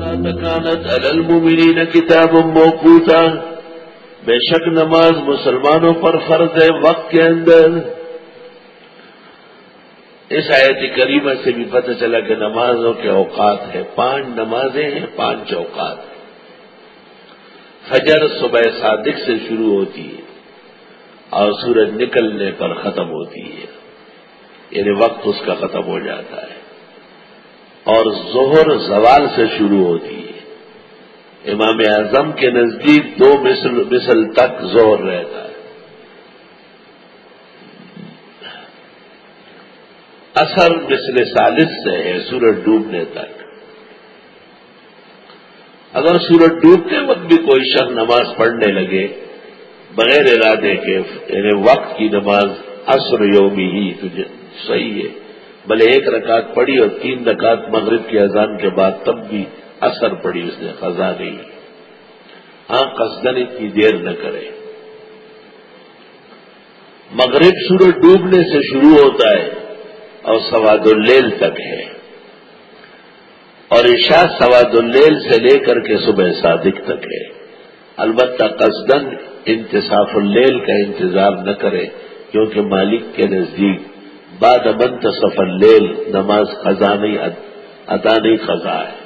كانت على المؤمنین کتاب موقوتا، بے شک نماز مسلمانوں پر فرض ہے وقت کے اندر۔ اس آیت کریمہ سے بھی پتہ چلا کہ نمازوں کے اوقات ہیں، 5 نمازیں ہیں، 5 اوقات ہیں۔ فجر صبح صادق سے شروع ہوتی ہے اور سورج نکلنے پر ختم ہوتی ہے، یعنی وقت اس کا ختم ہو جاتا ہے۔ اور ظہر زوال سے شروع ہوتی ہے، امام اعظم کے نزدیک 2 مثل تک ظہر رہتا ہے۔ اثر مثل ثالث سے ہے سورج ڈوبنے تک۔ اگر سورج ڈوبتے وقت بھی کوئی شخص نماز پڑھنے لگے بغیر ارادے کے، یعنی وقت کی نماز عصر یومی ہی تو صحیح ہے، بھلے 1 رکعت پڑھی اور 3 رکعت مغرب کی اذان کے بعد تب بھی اثر پڑی، اس نے قضا نہیں۔ ہاں قصدن اتنی دیر نہ کرے۔ مغرب سورج ڈوبنے سے شروع ہوتا ہے اور سواد اللیل تک ہے، اور عشاء سواد اللیل سے لے کر کے صبح صادق تک ہے۔ البتہ قصدن انتصاف اللیل کا انتظار نہ کرے، کیونکہ مالک کے نزدیک بعد منتصف اللیل نماز قضا نہیں، ادا نہیں، قضا ہے۔